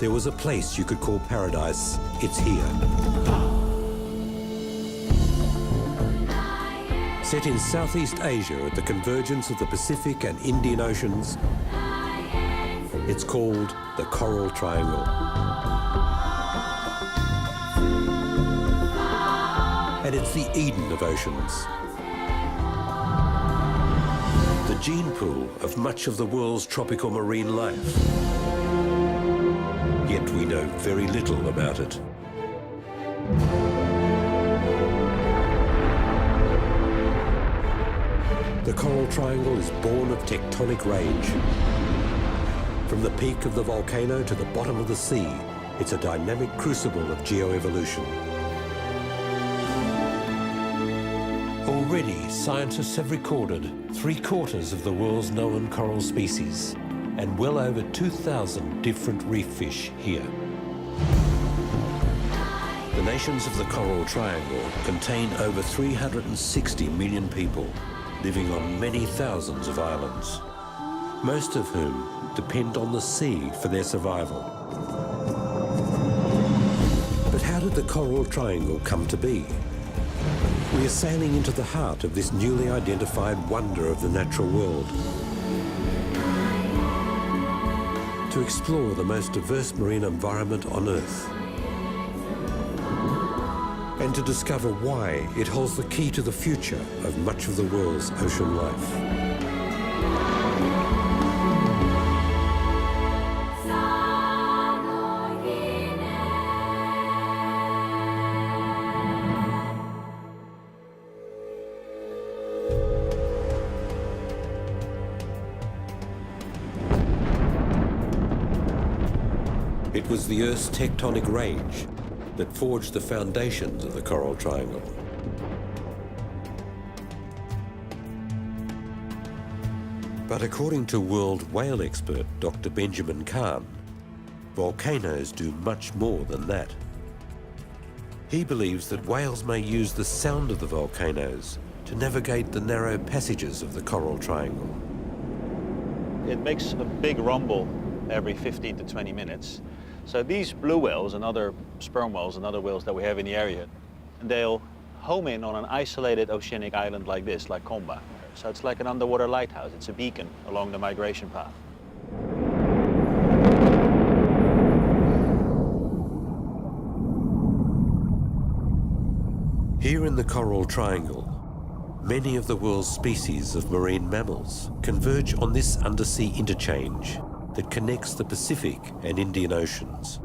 there was a place you could call paradise, it's here. Set in Southeast Asia at the convergence of the Pacific and Indian Oceans, it's called the Coral Triangle. And it's the Eden of oceans. The gene pool of much of the world's tropical marine life. Yet we know very little about it. The Coral Triangle is born of tectonic rage. From the peak of the volcano to the bottom of the sea, it's a dynamic crucible of geoevolution. Already, scientists have recorded 3/4 of the world's known coral species and well over 2,000 different reef fish here. The nations of the Coral Triangle contain over 360 million people living on many thousands of islands, most of whom depend on the sea for their survival. But how did the Coral Triangle come to be? We are sailing into the heart of this newly identified wonder of the natural world. To explore the most diverse marine environment on Earth. And to discover why it holds the key to the future of much of the world's ocean life. It was the Earth's tectonic rage that forged the foundations of the Coral Triangle. But according to world whale expert Dr Benjamin Kahn, volcanoes do much more than that. He believes that whales may use the sound of the volcanoes to navigate the narrow passages of the Coral Triangle. It makes a big rumble every 15 to 20 minutes. So these blue whales and other sperm whales and other whales that we have in the area, they'll home in on an isolated oceanic island like this, like Komba. So it's like an underwater lighthouse. It's a beacon along the migration path. Here in the Coral Triangle, many of the world's species of marine mammals converge on this undersea interchange that connects the Pacific and Indian Oceans.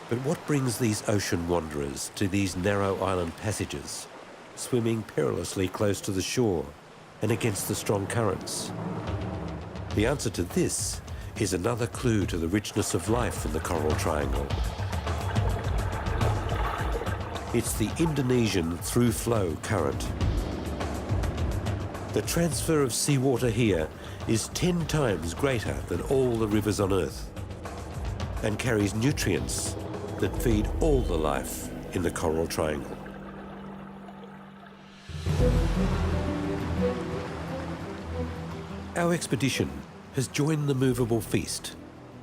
But what brings these ocean wanderers to these narrow island passages, swimming perilously close to the shore and against the strong currents? The answer to this is another clue to the richness of life in the Coral Triangle. It's the Indonesian through-flow current. The transfer of seawater here is 10 times greater than all the rivers on Earth and carries nutrients that feed all the life in the Coral Triangle. Our expedition has joined the Movable feast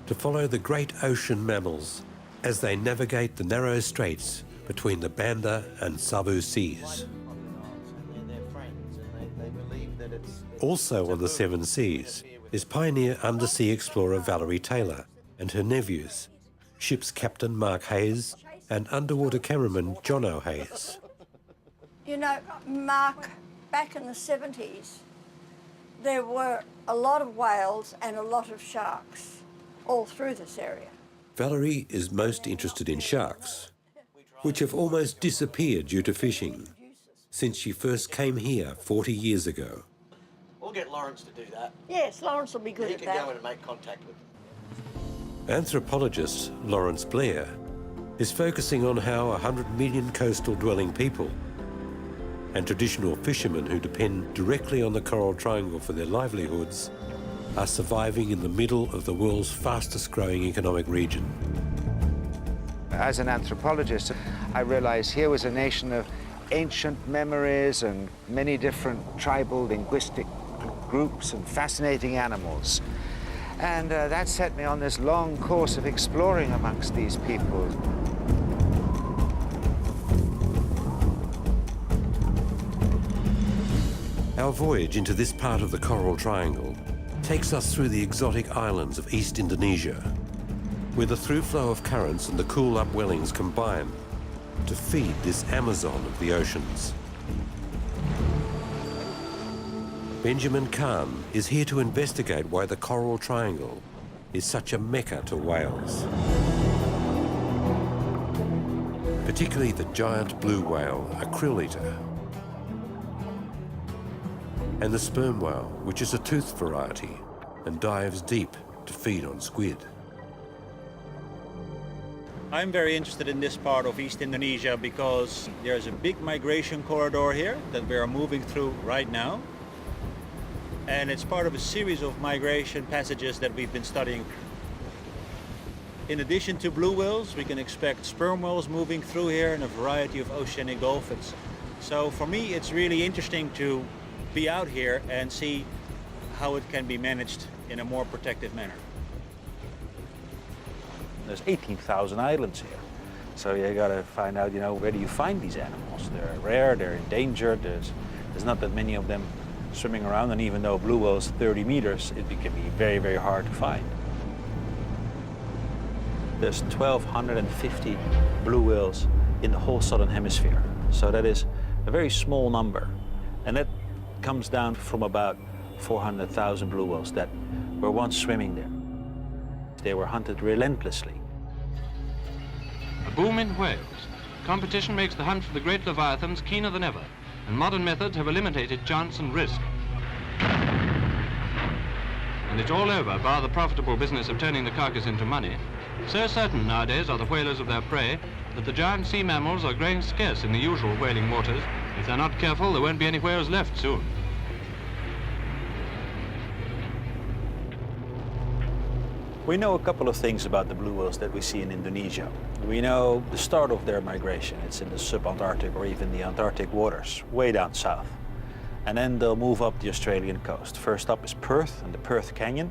to follow the great ocean mammals as they navigate the narrow straits between the Banda and Sabu seas. Also on the Seven Seas is pioneer undersea explorer Valerie Taylor and her nephews, ship's captain Mark Hayes and underwater cameraman Jono Hayes. You know, Mark, back in the 70s, there were a lot of whales and a lot of sharks all through this area. Valerie is most interested in sharks, which have almost disappeared due to fishing since she first came here 40 years ago. We'll get Lawrence to do that. Yes, Lawrence will be good at that. He can go in and make contact with them. Anthropologist Lawrence Blair is focusing on how 100 million coastal dwelling people and traditional fishermen who depend directly on the Coral Triangle for their livelihoods are surviving in the middle of the world's fastest growing economic region. As an anthropologist, I realized here was a nation of ancient memories and many different tribal linguistic groups and fascinating animals. And that set me on this long course of exploring amongst these people. Our voyage into this part of the Coral Triangle takes us through the exotic islands of East Indonesia, where the through flow of currents and the cool upwellings combine to feed this Amazon of the oceans. Benjamin Kahn is here to investigate why the Coral Triangle is such a mecca to whales. Particularly the giant blue whale, a krill eater, and the sperm whale, which is a toothed variety and dives deep to feed on squid. I'm very interested in this part of East Indonesia because there's a big migration corridor here that we are moving through right now. And it's part of a series of migration passages that we've been studying. In addition to blue whales, we can expect sperm whales moving through here and a variety of oceanic dolphins. So for me, it's really interesting to be out here and see how it can be managed in a more protective manner. There's 18,000 islands here. So you gotta find out, where do you find these animals? They're rare, they're endangered, there's not that many of them swimming around, and even though blue whale is 30 meters, it can be very, very hard to find. There's 1,250 blue whales in the whole southern hemisphere. So that is a very small number. And that comes down from about 400,000 blue whales that were once swimming there. They were hunted relentlessly. A boom in whales. Competition makes the hunt for the great leviathans keener than ever, and modern methods have eliminated chance and risk. And it's all over, bar the profitable business of turning the carcass into money. So certain nowadays are the whalers of their prey that the giant sea mammals are growing scarce in the usual whaling waters. If they're not careful, there won't be any whales left soon. We know a couple of things about the blue whales that we see in Indonesia. We know the start of their migration. It's in the sub-Antarctic or even the Antarctic waters, way down south. And then they'll move up the Australian coast. First up is Perth and the Perth Canyon.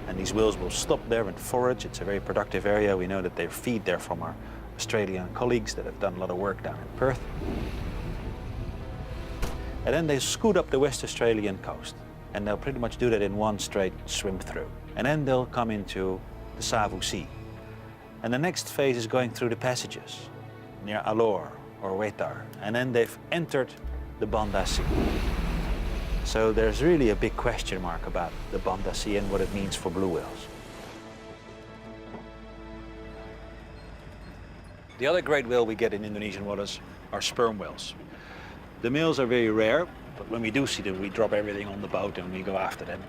And these whales will stop there and forage. It's a very productive area. We know that they feed there from our Australian colleagues that have done a lot of work down in Perth. And then they scoot up the West Australian coast. And they'll pretty much do that in one straight swim through. And then they'll come into the Savu Sea. And the next phase is going through the passages near Alor or Wetar. And then they've entered the Banda Sea. So there's really a big question mark about the Banda Sea and what it means for blue whales. The other great whale we get in Indonesian waters are sperm whales. The males are very rare, but when we do see them, we drop everything on the boat and we go after them.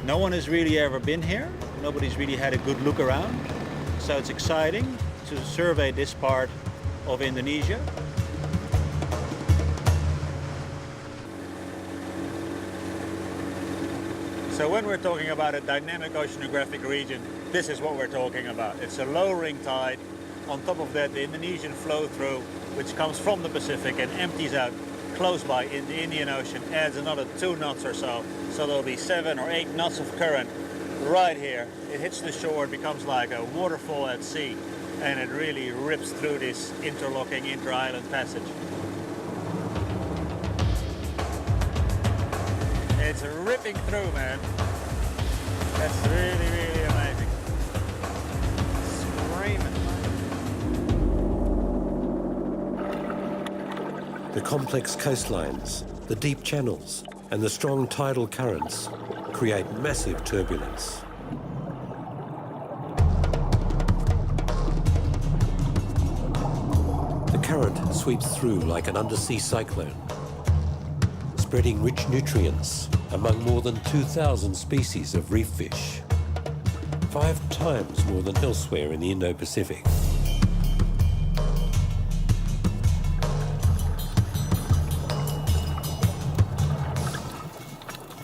No one has really ever been here. Nobody's really had a good look around. So it's exciting to survey this part of Indonesia. So when we're talking about a dynamic oceanographic region, this is what we're talking about. It's a lowering tide. On top of that, the Indonesian flow-through, which comes from the Pacific and empties out close by in the Indian Ocean, adds another 2 knots or so. So there'll be 7 or 8 knots of current right here. It hits the shore, it becomes like a waterfall at sea, and it really rips through this interlocking inter-island passage. It's ripping through, man. That's really, really amazing. Screaming. The complex coastlines, the deep channels, and the strong tidal currents create massive turbulence. The current sweeps through like an undersea cyclone, spreading rich nutrients among more than 2,000 species of reef fish, 5 times more than elsewhere in the Indo-Pacific.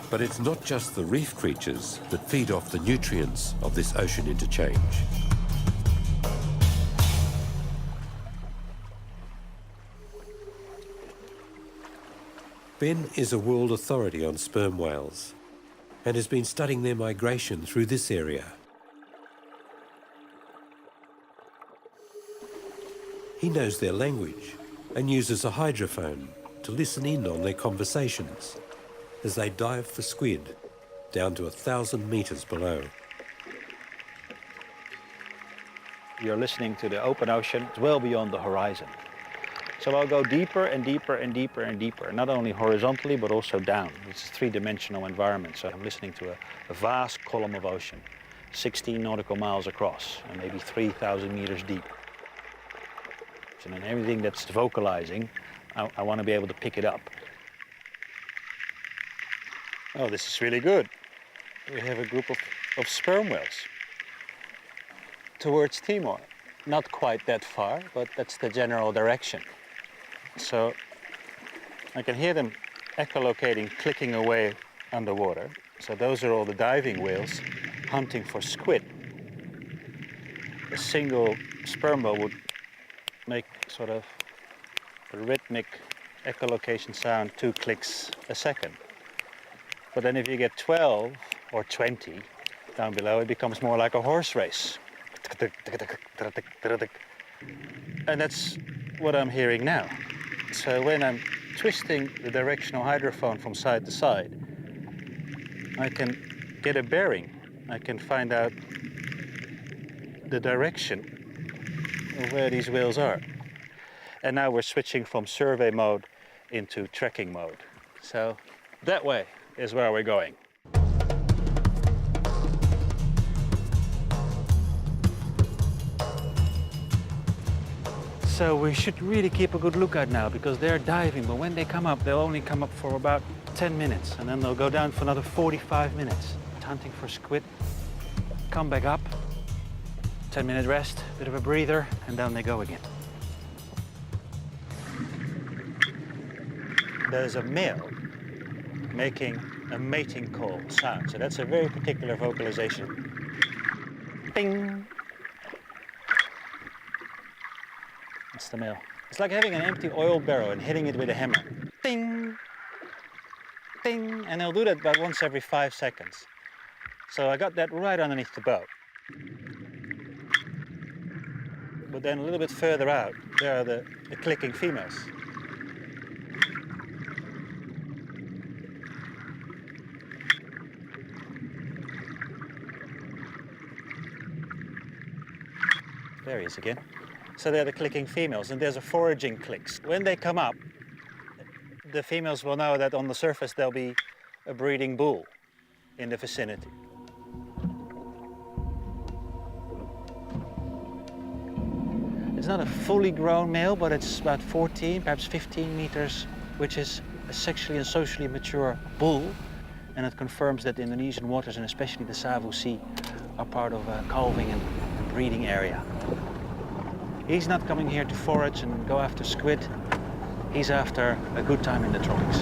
But it's not just the reef creatures that feed off the nutrients of this ocean interchange. Ben is a world authority on sperm whales and has been studying their migration through this area. He knows their language and uses a hydrophone to listen in on their conversations as they dive for squid down to 1,000 meters below. You're listening to the open ocean, it's well beyond the horizon. So I'll go deeper and deeper and deeper and deeper, not only horizontally but also down. It's a three-dimensional environment, so I'm listening to a vast column of ocean, 16 nautical miles across and maybe 3,000 meters deep. And everything that's vocalizing, I want to be able to pick it up. Oh, this is really good. We have a group of sperm whales towards Timor. Not quite that far, but that's the general direction. So I can hear them echolocating, clicking away underwater. So those are all the diving whales hunting for squid. A single sperm whale would make sort of a rhythmic echolocation sound, 2 clicks a second. But then if you get 12 or 20 down below, it becomes more like a horse race. And that's what I'm hearing now. So when I'm twisting the directional hydrophone from side to side, I can get a bearing. I can find out the direction of where these whales are. And now we're switching from survey mode into tracking mode. So that way is where we're going. So we should really keep a good lookout now because they're diving, but when they come up, they'll only come up for about 10 minutes and then they'll go down for another 45 minutes, hunting for squid, come back up, 10-minute rest, bit of a breather, and down they go again. There's a male making a mating call sound, so that's a very particular vocalization. Bing! That's the male. It's like having an empty oil barrel and hitting it with a hammer. Ding! Ding! And they'll do that about once every 5 seconds. So I got that right underneath the boat. But then a little bit further out, there are the clicking females. There he is again. So they're the clicking females, and there's a foraging clicks. When they come up, the females will know that on the surface there'll be a breeding bull in the vicinity. It's not a fully grown male, but it's about 14, perhaps 15 meters, which is a sexually and socially mature bull. And it confirms that the Indonesian waters, and especially the Savu Sea, are part of a calving and breeding area. He's not coming here to forage and go after squid. He's after a good time in the tropics.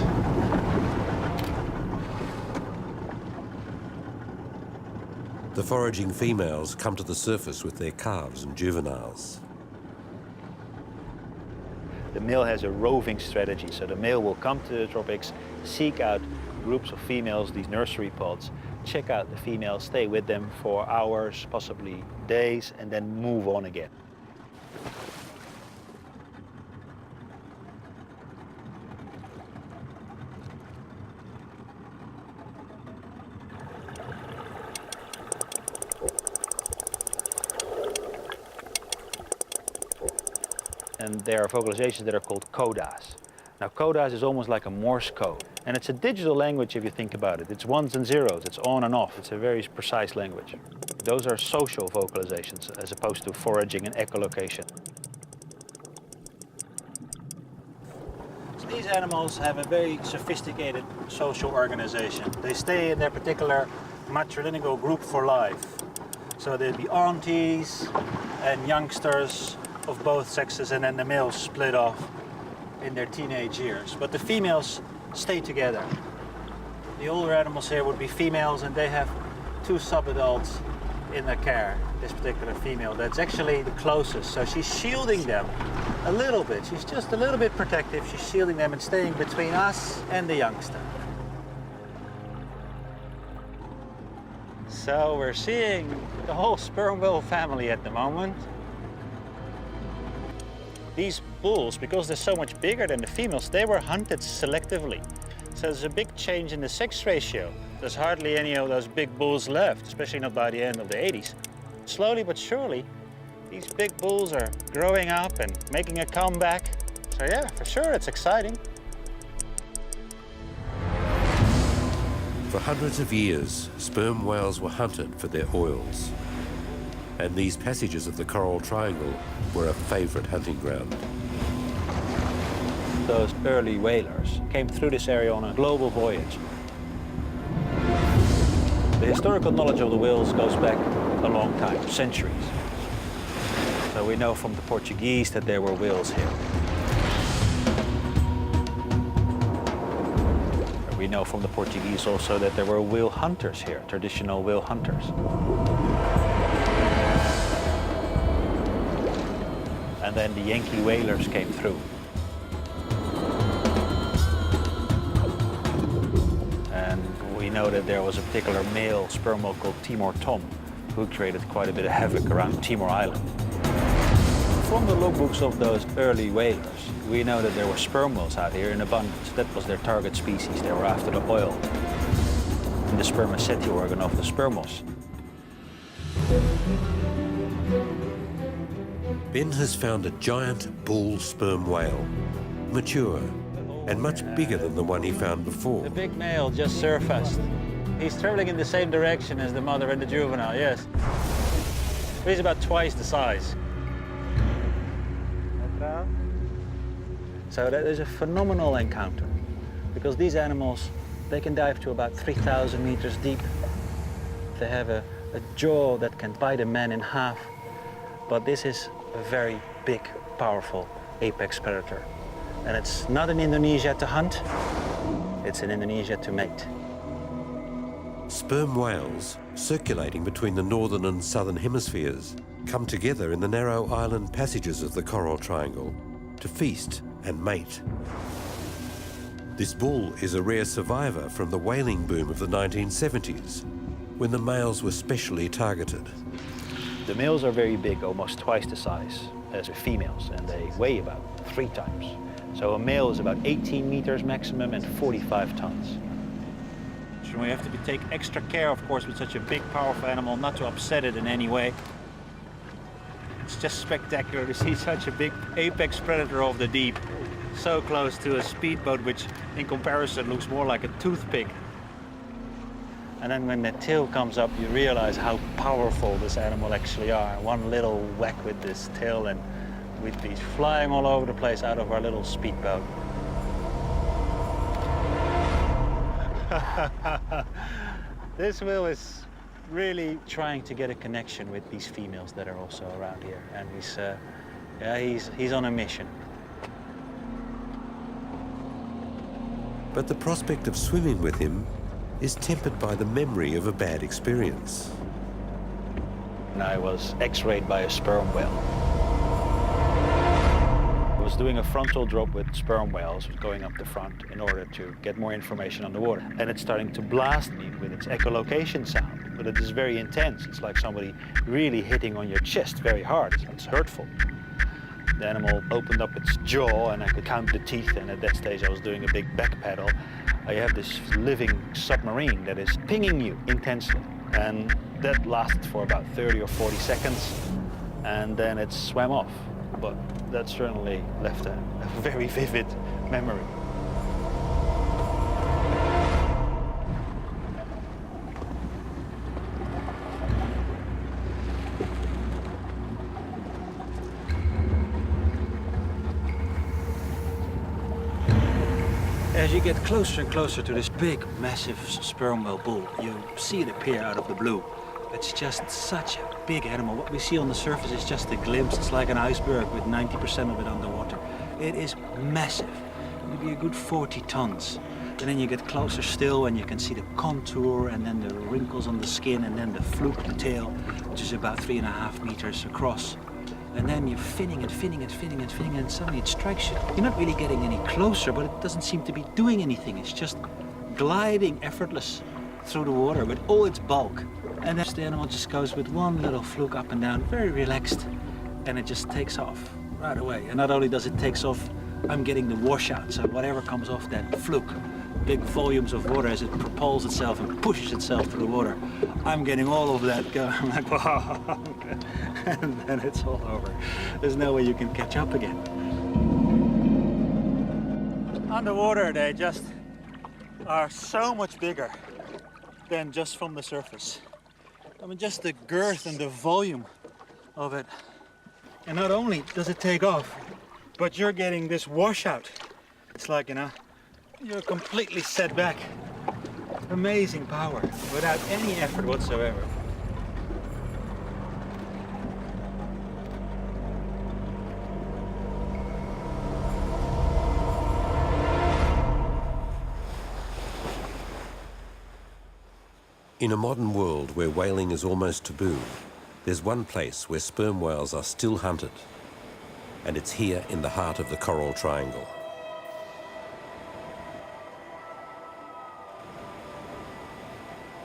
The foraging females come to the surface with their calves and juveniles. The male has a roving strategy, so the male will come to the tropics, seek out groups of females, these nursery pods, check out the females, stay with them for hours, possibly days, and then move on again. And there are vocalizations that are called codas. Now codas is almost like a Morse code, and it's a digital language if you think about it. It's ones and zeros, it's on and off, it's a very precise language. Those are social vocalizations as opposed to foraging and echolocation. So these animals have a very sophisticated social organization. They stay in their particular matrilineal group for life. So there'd be aunties and youngsters of both sexes, and then the males split off in their teenage years. But the females stay together. The older animals here would be females, and they have 2 subadults in the care, this particular female, that's actually the closest. So she's shielding them a little bit. She's just a little bit protective. She's shielding them and staying between us and the youngster. So we're seeing the whole sperm whale family at the moment. These bulls, because they're so much bigger than the females, they were hunted selectively. So there's a big change in the sex ratio. There's hardly any of those big bulls left, especially not by the end of the 80s. Slowly but surely, these big bulls are growing up and making a comeback. So yeah, for sure, it's exciting. For hundreds of years, sperm whales were hunted for their oils. And these passages of the Coral Triangle were a favourite hunting ground. Those early whalers came through this area on a global voyage. The historical knowledge of the whales goes back a long time, centuries. So we know from the Portuguese that there were whales here. We know from the Portuguese also that there were whale hunters here, traditional whale hunters. And then the Yankee whalers came through. And we know that there was a particular male sperm whale called Timor Tom, who created quite a bit of havoc around Timor Island. From the logbooks of those early whalers, we know that there were sperm whales out here in abundance. That was their target species. They were after the oil and the spermaceti organ of the sperm whales. Ben has found a giant bull sperm whale, mature and much bigger than the one he found before. The big male just surfaced. He's traveling in the same direction as the mother and the juvenile, yes. He's about twice the size. So that is a phenomenal encounter, because these animals, they can dive to about 3,000 meters deep. They have a jaw that can bite a man in half, but this is a very big, powerful apex predator. And it's not in Indonesia to hunt, it's in Indonesia to mate. Sperm whales, circulating between the northern and southern hemispheres, come together in the narrow island passages of the Coral Triangle to feast and mate. This bull is a rare survivor from the whaling boom of the 1970s, when the males were specially targeted. The males are very big, almost twice the size as the females, and they weigh about 3 times. So a male is about 18 meters maximum and 45 tons. So we have to take extra care, of course, with such a big, powerful animal, not to upset it in any way. It's just spectacular to see such a big apex predator of the deep so close to a speedboat, which in comparison looks more like a toothpick. And then when the tail comes up, you realize how powerful this animal actually are. One little whack with this tail and we'd be flying all over the place out of our little speedboat. This whale is really trying to get a connection with these females that are also around here, and he's on a mission. But the prospect of swimming with him is tempered by the memory of a bad experience. And I was x-rayed by a sperm whale. I was doing a frontal drop with sperm whales, going up the front in order to get more information on the water. And it's starting to blast me with its echolocation sound, but it is very intense. It's like somebody really hitting on your chest very hard. It's hurtful. The animal opened up its jaw and I could count the teeth, and at that stage I was doing a big back pedal. You have this living submarine that is pinging you intensely, and that lasted for about 30 or 40 seconds, and then it swam off. But that certainly left a very vivid memory. As you get closer and closer to this big, massive sperm whale bull, you see it appear out of the blue. It's just such a big animal. What we see on the surface is just a glimpse. It's like an iceberg with 90% of it underwater. It is massive. Maybe a good 40 tons. And then you get closer still and you can see the contour and then the wrinkles on the skin and then the fluke, the tail, which is about 3.5 meters across. And then you're finning and finning and finning and finning and suddenly it strikes you. You're not really getting any closer, but it doesn't seem to be doing anything. It's just gliding effortless through the water with all its bulk. And then the animal just goes with one little fluke up and down, very relaxed, and it just takes off right away. And not only does it take off, I'm getting the washout, so whatever comes off that fluke, big volumes of water as it propels itself and pushes itself through the water, I'm getting all of that going. I'm like, wow, and then it's all over. There's no way you can catch up again. Underwater, they just are so much bigger than just from the surface. I mean, just the girth and the volume of it. And not only does it take off, but you're getting this washout. It's like, you know, you're completely set back. Amazing power without any effort whatsoever. In a modern world where whaling is almost taboo, there's one place where sperm whales are still hunted, and it's here in the heart of the Coral Triangle.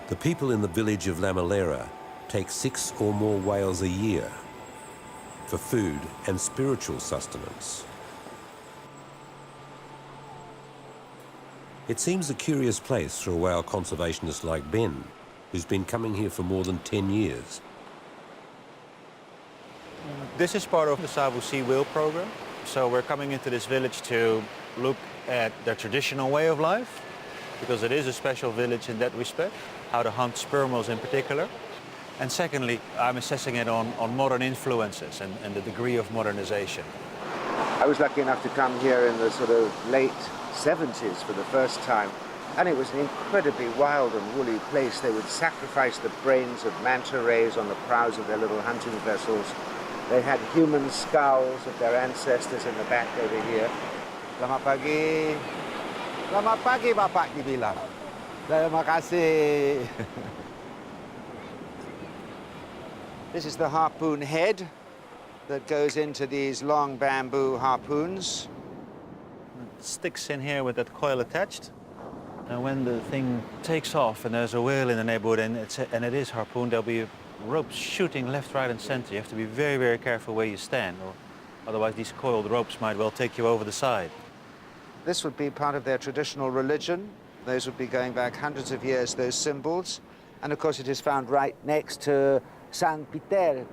The people in the village of Lamalera take 6 or more whales a year for food and spiritual sustenance. It seems a curious place for a whale conservationist like Ben, who's been coming here for more than 10 years. This is part of the Savu Sea Whale program. So we're coming into this village to look at their traditional way of life, because it is a special village in that respect, how to hunt sperm whales in particular. And secondly, I'm assessing it on modern influences and the degree of modernization. I was lucky enough to come here in the sort of late 70s for the first time, and it was an incredibly wild and woolly place. They would sacrifice the brains of manta rays on the prows of their little hunting vessels. They had human skulls of their ancestors in the back over here. Selamat pagi. Selamat pagi, Bapak dibilang. Terima kasih. This is the harpoon head that goes into these long bamboo harpoons. It sticks in here with that coil attached. And when the thing takes off and there's a whale in the neighborhood and it is harpooned, there'll be ropes shooting left, right, and center. You have to be very, very careful where you stand, or otherwise these coiled ropes might well take you over the side. This would be part of their traditional religion. Those would be going back hundreds of years, those symbols. And of course it is found right next to Saint Peter,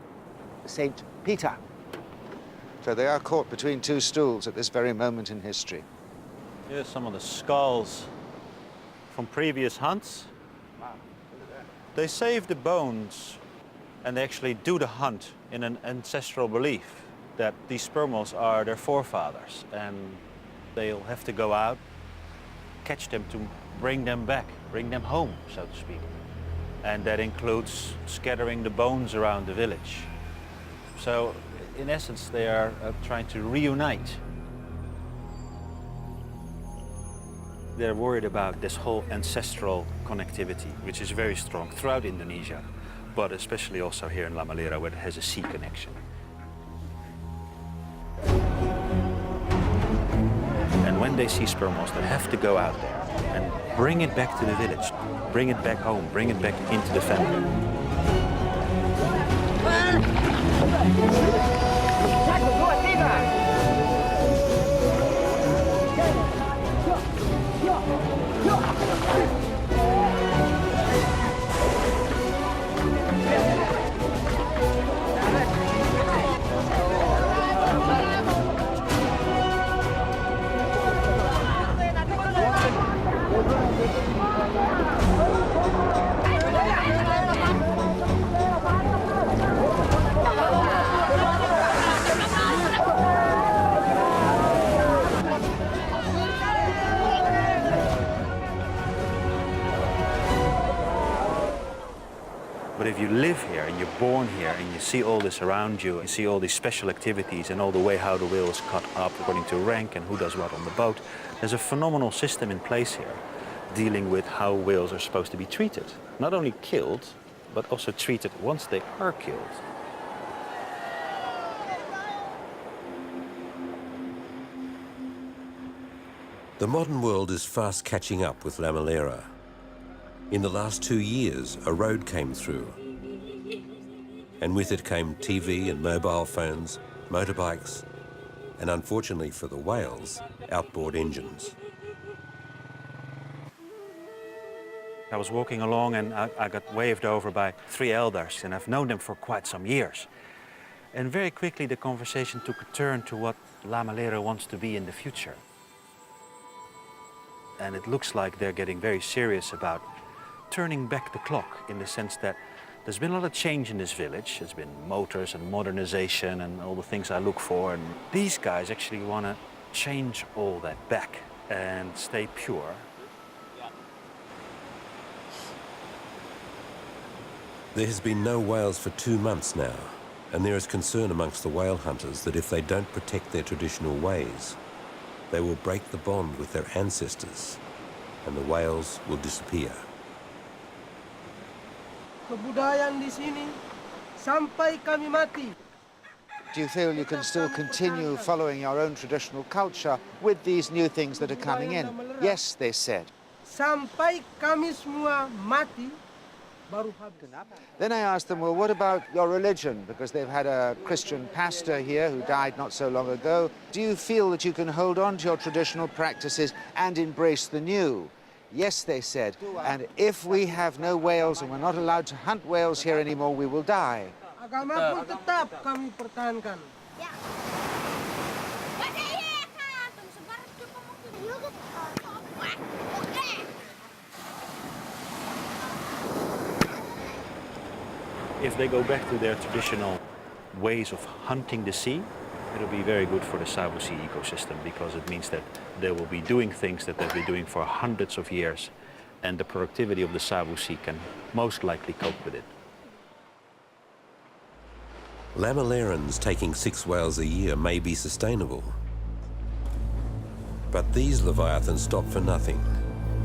Saint Peter. So they are caught between two stools at this very moment in history. Here's some of the skulls from previous hunts. Wow, look at that. They save the bones and they actually do the hunt in an ancestral belief that these sperm whales are their forefathers, and they'll have to go out, catch them to bring them back, bring them home, so to speak. And that includes scattering the bones around the village. So, in essence, they are trying to reunite. They're worried about this whole ancestral connectivity, which is very strong throughout Indonesia, but especially also here in Lamalera, where it has a sea connection. And when they see sperm whales, they have to go out there and bring it back to the village, bring it back home, bring it back into the family. But if you live here and you're born here and you see all this around you, you see all these special activities and all the way how the whale is cut up according to rank and who does what on the boat, there's a phenomenal system in place here. dealing with how whales are supposed to be treated. Not only killed, but also treated once they are killed. The modern world is fast catching up with Lamellera. In the last 2 years, a road came through, and with it came TV and mobile phones, motorbikes, and unfortunately for the whales, outboard engines. I was walking along and I got waved over by 3 elders, and I've known them for quite some years. And very quickly the conversation took a turn to what Lamellera wants to be in the future. And it looks like they're getting very serious about turning back the clock, in the sense that there's been a lot of change in this village. There's been motors and modernization and all the things I look for. And these guys actually want to change all that back and stay pure. There has been no whales for 2 months now, and there is concern amongst the whale hunters that if they don't protect their traditional ways, they will break the bond with their ancestors, and the whales will disappear. Kebudayaan di sini sampai kami mati. Do you feel you can still continue following your own traditional culture with these new things that are coming in? Yes, they said. Sampai kami semua mati, baru habis. Then I asked them, well, what about your religion? Because they've had a Christian pastor here who died not so long ago. Do you feel that you can hold on to your traditional practices and embrace the new? Yes, they said. And if we have no whales and we're not allowed to hunt whales here anymore, we will die. Agama pun tetap kami pertahankan. If they go back to their traditional ways of hunting the sea, it'll be very good for the South Sea ecosystem, because it means that they will be doing things that they've been doing for hundreds of years, and the productivity of the South Sea can most likely cope with it. Lamellarans taking 6 whales a year may be sustainable. But these leviathans stop for nothing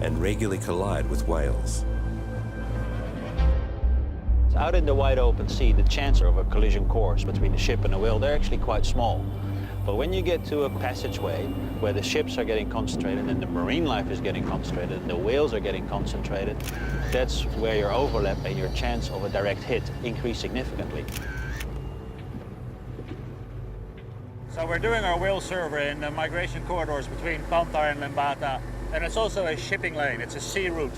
and regularly collide with whales. Out in the wide open sea, the chance of a collision course between a ship and a whale, they're actually quite small. But when you get to a passageway where the ships are getting concentrated and the marine life is getting concentrated and the whales are getting concentrated, that's where your overlap and your chance of a direct hit increase significantly. So we're doing our whale survey in the migration corridors between Pantar and Lembata, and it's also a shipping lane, it's a sea route.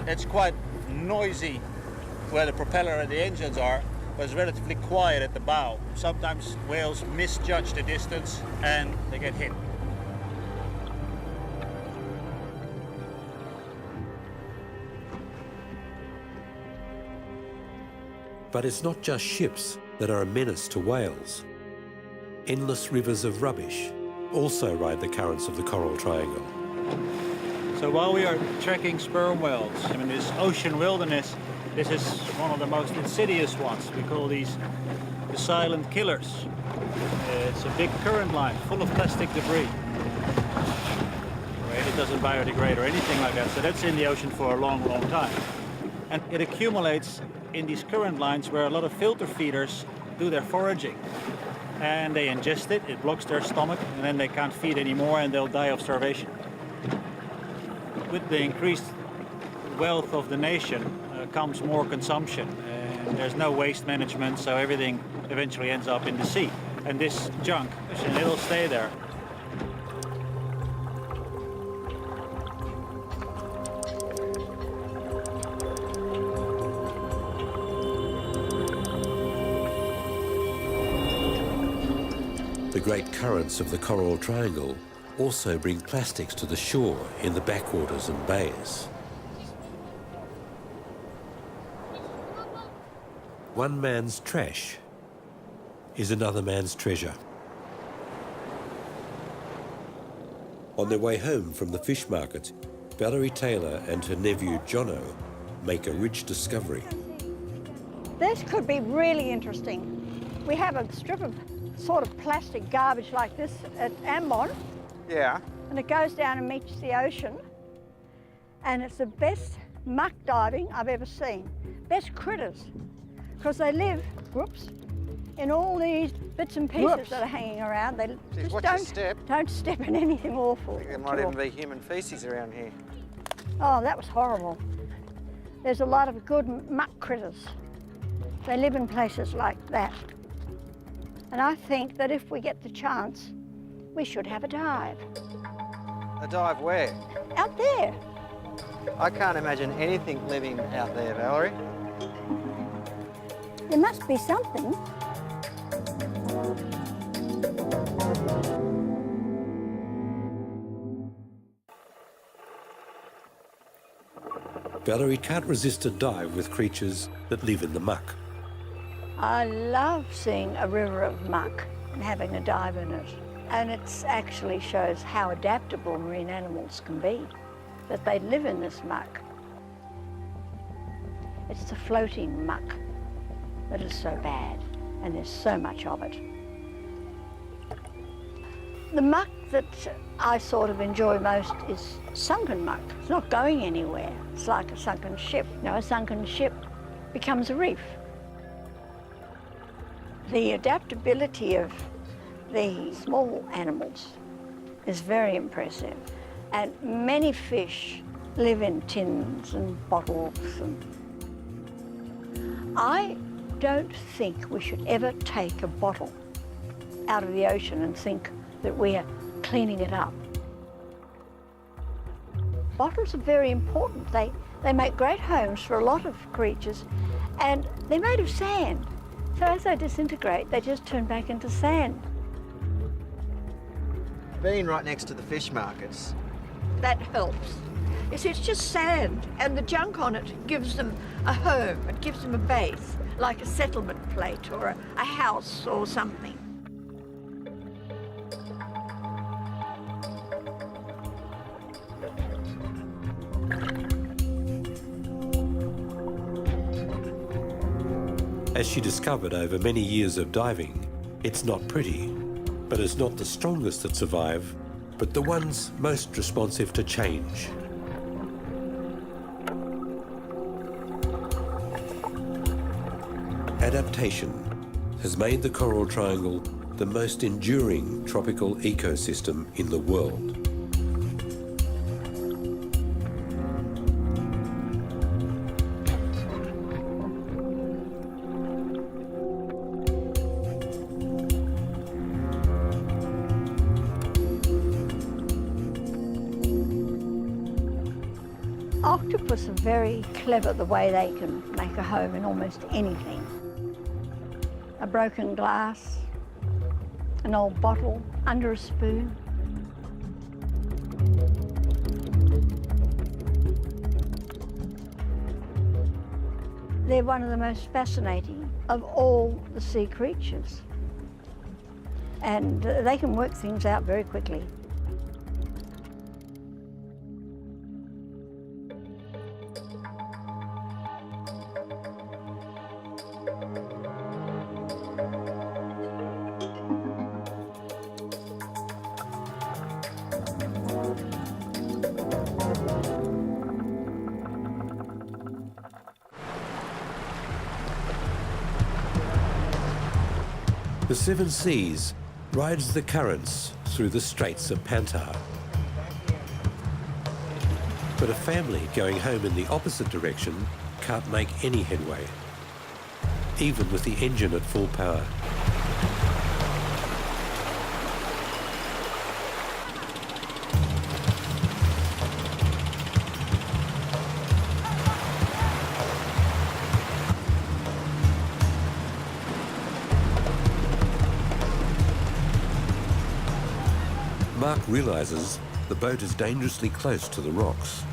It's quite noisy where the propeller and the engines are, but it's relatively quiet at the bow. Sometimes whales misjudge the distance and they get hit. But it's not just ships that are a menace to whales. Endless rivers of rubbish also ride the currents of the Coral Triangle. So while we are tracking sperm whales in this ocean wilderness, this is one of the most insidious ones. We call these the silent killers. It's a big current line full of plastic debris. Right? It doesn't biodegrade or anything like that, so that's in the ocean for a long, long time. And it accumulates in these current lines where a lot of filter feeders do their foraging. And they ingest it, it blocks their stomach, and then they can't feed anymore and they'll die of starvation. With the increased wealth of the nation comes more consumption, and there's no waste management, so everything eventually ends up in the sea. And this junk, it'll stay there. The great currents of the Coral Triangle also bring plastics to the shore in the backwaters and bays. One man's trash is another man's treasure. On their way home from the fish market, Valerie Taylor and her nephew Jono make a rich discovery. This could be really interesting. We have a strip of sort of plastic garbage like this at Ambon. Yeah. And it goes down and meets the ocean. And it's the best muck diving I've ever seen. Best critters, because they live, whoops, in all these bits and pieces that are hanging around. They just don't step in anything awful. I think there might even be human feces around here. Oh, that was horrible. There's a lot of good muck critters. They live in places like that. And I think that if we get the chance, we should have a dive. A dive where? Out there. I can't imagine anything living out there, Valerie. There must be something. Valerie can't resist a dive with creatures that live in the muck. I love seeing a river of muck and having a dive in it. And it actually shows how adaptable marine animals can be, that they live in this muck. It's the floating muck that is so bad, and there's so much of it. The muck that I sort of enjoy most is sunken muck. It's not going anywhere. It's like a sunken ship. You know, a sunken ship becomes a reef. The adaptability of the small animals is very impressive. And many fish live in tins and bottles. I don't think we should ever take a bottle out of the ocean and think that we are cleaning it up. Bottles are very important. They make great homes for a lot of creatures, and they're made of sand. So as they disintegrate, they just turn back into sand. Being right next to the fish markets. That helps. You see, it's just sand, and the junk on it gives them a home. It gives them a base, like a settlement plate or a house or something. As she discovered over many years of diving, it's not pretty, but it's not the strongest that survive, but the ones most responsive to change. Adaptation has made the coral triangle the most enduring tropical ecosystem in the world. Octopus are very clever the way they can make a home in almost anything. A broken glass, an old bottle under a spoon. They're one of the most fascinating of all the sea creatures. And they can work things out very quickly. The Seven Seas rides the currents through the Straits of Pantar. But a family going home in the opposite direction can't make any headway, even with the engine at full power. Mark realises the boat is dangerously close to the rocks.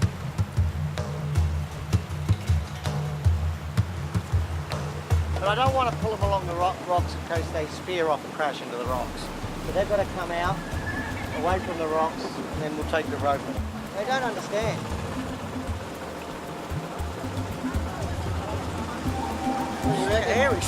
But I don't want to pull them along the rocks in case they spear off and crash into the rocks. So they've got to come out, away from the rocks, and then we'll take the rope. They don't understand. Scary.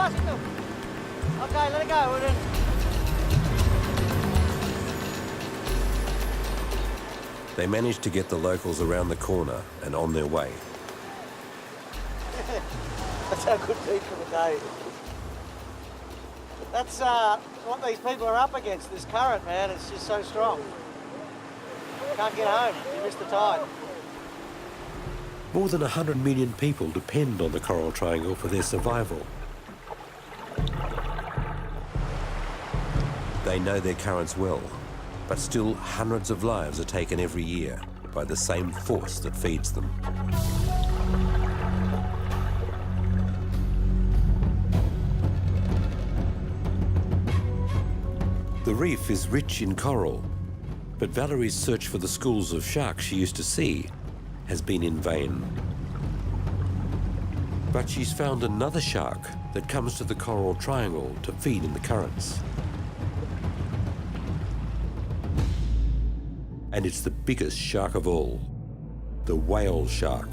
bicycle. Okay, let it go. We're in. They managed to get the locals around the corner and on their way. That's our good deed for the day. That's what these people are up against, this current, man. It's just so strong. Can't get home. You missed the tide. More than 100 million people depend on the Coral Triangle for their survival. They know their currents well, but still hundreds of lives are taken every year by the same force that feeds them. The reef is rich in coral, but Valerie's search for the schools of sharks she used to see has been in vain. But she's found another shark that comes to the Coral Triangle to feed in the currents. And it's the biggest shark of all, the whale shark.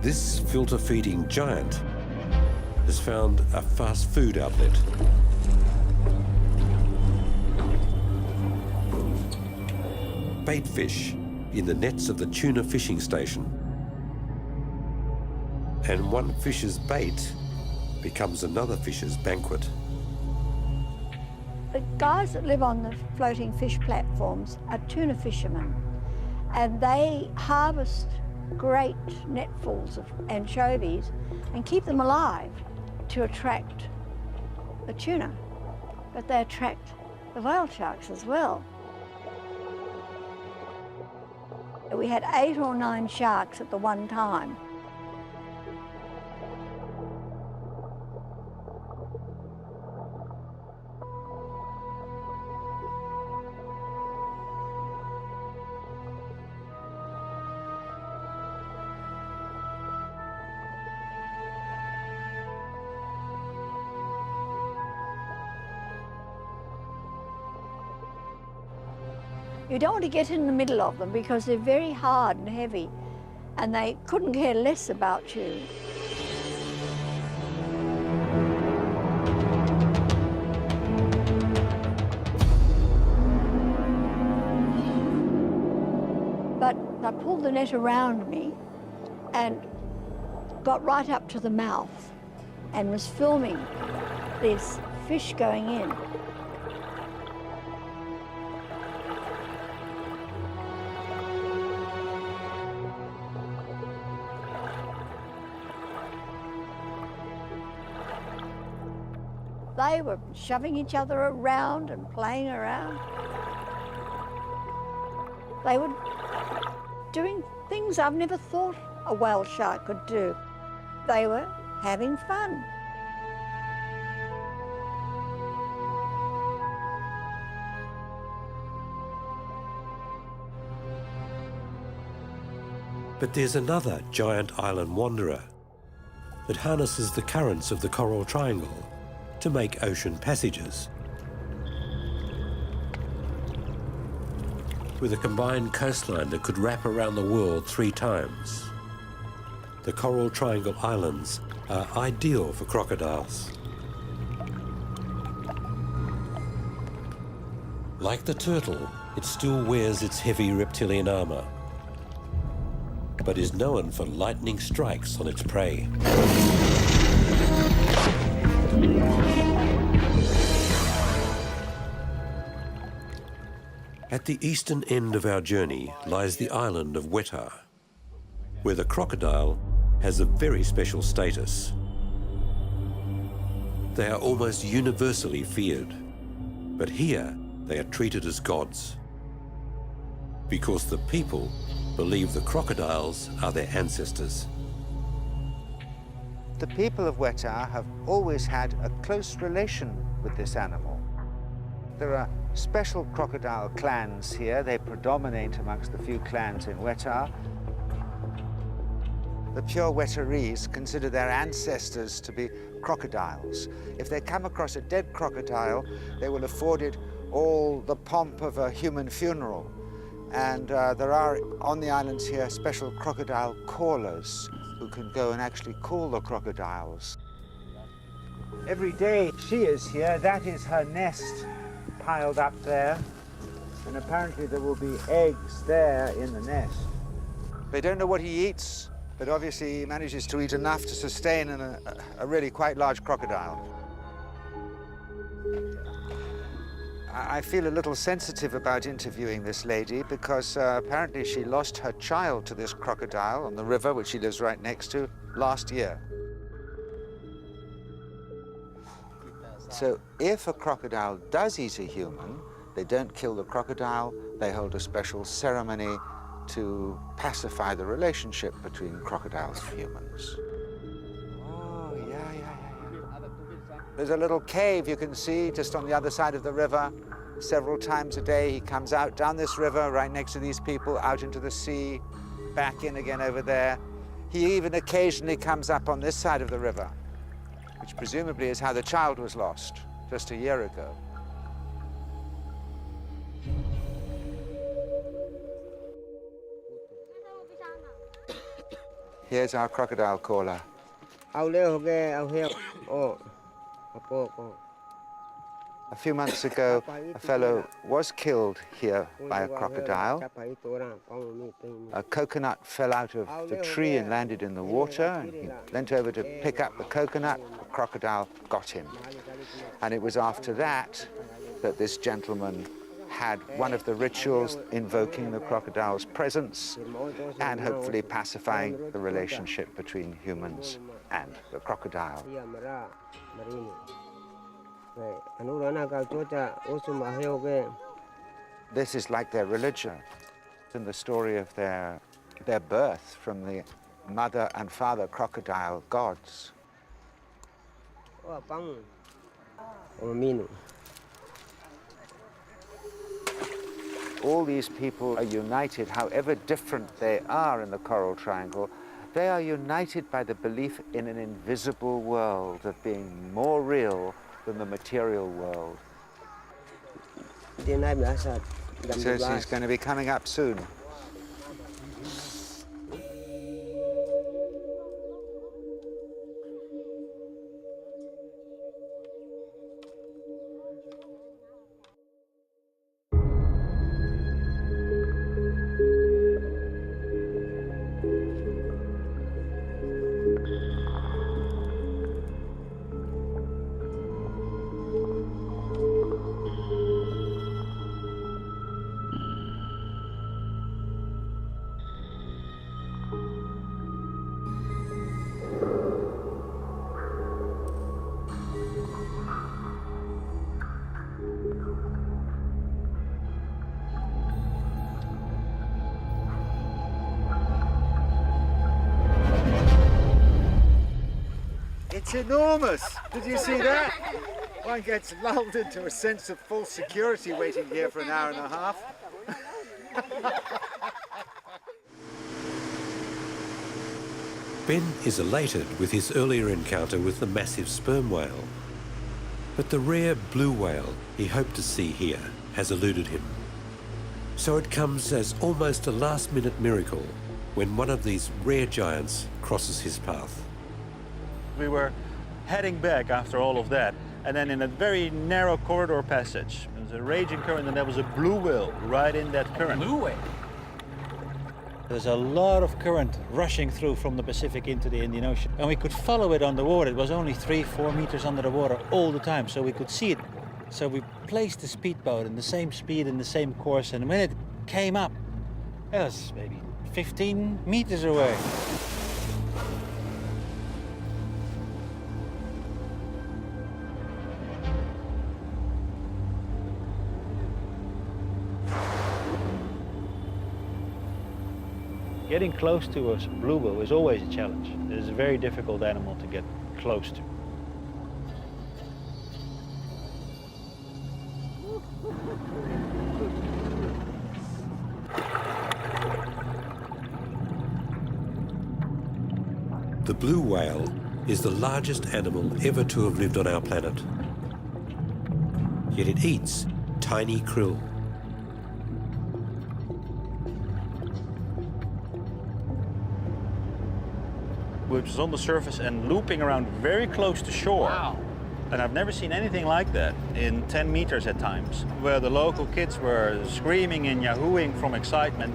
This filter-feeding giant has found a fast food outlet. Bait fish in the nets of the tuna fishing station. And one fish's bait becomes another fish's banquet. The guys that live on the floating fish platforms are tuna fishermen, and they harvest great netfuls of anchovies and keep them alive to attract the tuna, but they attract the whale sharks as well. We had 8 or 9 sharks at the one time. You don't want to get in the middle of them because they're very hard and heavy, and they couldn't care less about you. But I pulled the net around me and got right up to the mouth and was filming this fish going in. They were shoving each other around and playing around. They were doing things I've never thought a whale shark could do. They were having fun. But there's another giant island wanderer that harnesses the currents of the Coral Triangle to make ocean passages. With a combined coastline that could wrap around the world 3 times, the Coral Triangle Islands are ideal for crocodiles. Like the turtle, it still wears its heavy reptilian armor, but is known for lightning strikes on its prey. At the eastern end of our journey lies the island of Wetar, where the crocodile has a very special status. They are almost universally feared, but here they are treated as gods, because the people believe the crocodiles are their ancestors. The people of Wetar have always had a close relation with this animal. There are special crocodile clans here. They predominate amongst the few clans in Wetar. The pure Wetarese consider their ancestors to be crocodiles. If they come across a dead crocodile, they will afford it all the pomp of a human funeral. And there are, on the islands here, special crocodile callers who can go and actually call the crocodiles. Every day she is here, that is her nest piled up there. And apparently there will be eggs there in the nest. They don't know what he eats, but obviously he manages to eat enough to sustain a really quite large crocodile. I feel a little sensitive about interviewing this lady because apparently she lost her child to this crocodile on the river, which she lives right next to, last year. So if a crocodile does eat a human, they don't kill the crocodile, they hold a special ceremony to pacify the relationship between crocodiles and humans. Oh, yeah. There's a little cave you can see just on the other side of the river. Several times a day he comes out down this river right next to these people, out into the sea, back in again over there. He even occasionally comes up on this side of the river, which presumably is how the child was lost just a year ago. Here's our crocodile caller. A few months ago, a fellow was killed here by a crocodile. A coconut fell out of the tree and landed in the water, and he leant over to pick up the coconut. The crocodile got him. And it was after that that this gentleman had one of the rituals invoking the crocodile's presence and hopefully pacifying the relationship between humans and the crocodile. This is like their religion and the story of their birth from the mother and father crocodile gods. All these people are united, however different they are in the Coral Triangle. They are united by the belief in an invisible world, of being more real than the material world. He says he's going to be coming up soon. It's enormous! Did you see that? One gets lulled into a sense of full security waiting here for an hour and a half. Ben is elated with his earlier encounter with the massive sperm whale. But the rare blue whale he hoped to see here has eluded him. So it comes as almost a last-minute miracle when one of these rare giants crosses his path. We were heading back after all of that, and then in a very narrow corridor passage, there was a raging current, and there was a blue whale right in that current. Blue whale? There's a lot of current rushing through from the Pacific into the Indian Ocean, and we could follow it underwater. It was only 3-4 meters under the water all the time, so we could see it. So we placed the speedboat in the same speed and the same course, and when it came up, it was maybe 15 meters away. Getting close to a blue whale is always a challenge. It is a very difficult animal to get close to. The blue whale is the largest animal ever to have lived on our planet. Yet it eats tiny krill. Which is on the surface and looping around very close to shore. Wow. And I've never seen anything like that in 10 meters at times, where the local kids were screaming and yahooing from excitement.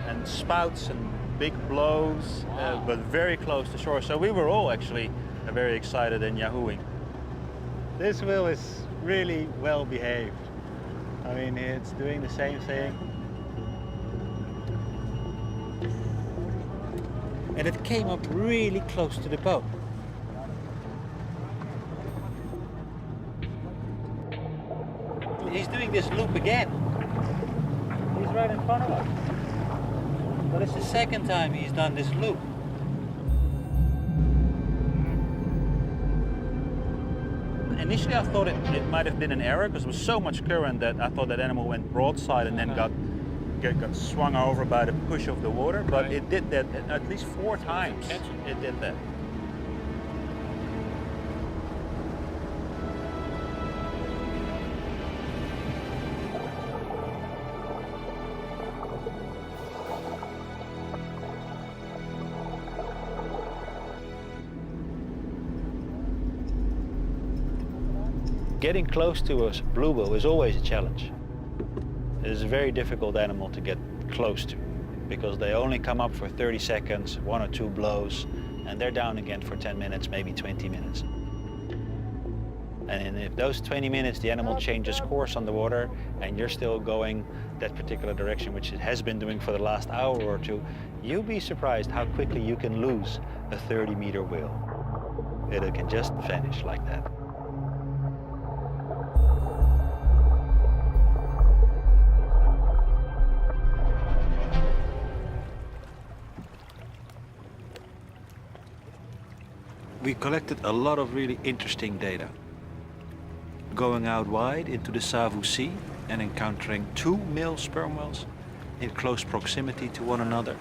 And spouts and big blows, but very close to shore. So we were all actually very excited and yahooing. This whale is really well behaved. I mean, it's doing the same thing. And it came up really close to the boat. He's doing this loop again. He's right in front of us. But it's the second time he's done this loop. Initially I thought it might have been an error because there was so much current that I thought that animal went broadside and then got swung over by the push of the water. But it did that at least 4 times. It did that. Getting close to a bluebill is always a challenge. It is a very difficult animal to get close to because they only come up for 30 seconds, 1 or 2 blows, and they're down again for 10 minutes, maybe 20 minutes. And if those 20 minutes the animal changes course on the water and you're still going that particular direction, which it has been doing for the last hour or 2, you'll be surprised how quickly you can lose a 30-meter whale. It can just vanish like that. We collected a lot of really interesting data. Going out wide into the Savu Sea and encountering 2 male sperm whales in close proximity to one another.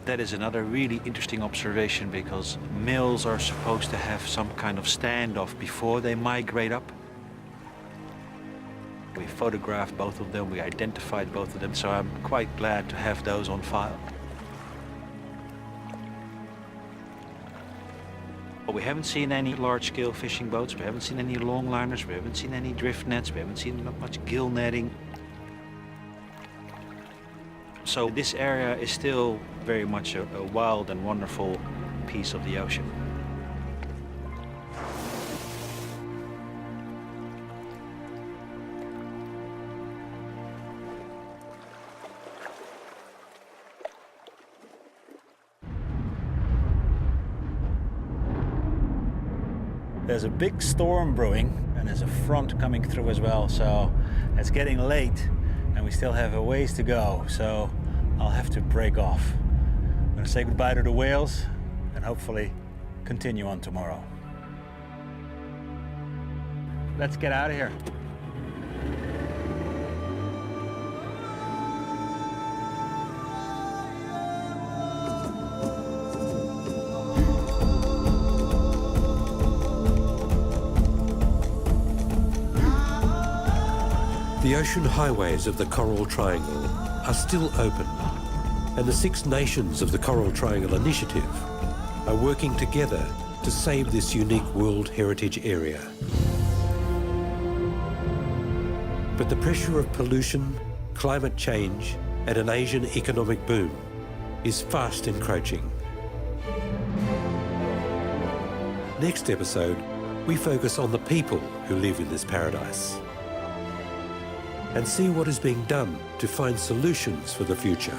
That is another really interesting observation because males are supposed to have some kind of standoff before they migrate up. We photographed both of them, we identified both of them, so I'm quite glad to have those on file. But we haven't seen any large-scale fishing boats, we haven't seen any longliners, we haven't seen any drift nets, we haven't seen much gill netting. So this area is still very much a wild and wonderful piece of the ocean. There's a big storm brewing and there's a front coming through as well, so it's getting late and we still have a ways to go, so I'll have to break off. I'm going to say goodbye to the whales and hopefully continue on tomorrow. Let's get out of here. The ocean highways of the Coral Triangle are still open, and the 6 nations of the Coral Triangle Initiative are working together to save this unique World Heritage Area. But the pressure of pollution, climate change, and an Asian economic boom is fast encroaching. Next episode, we focus on the people who live in this paradise and see what is being done to find solutions for the future.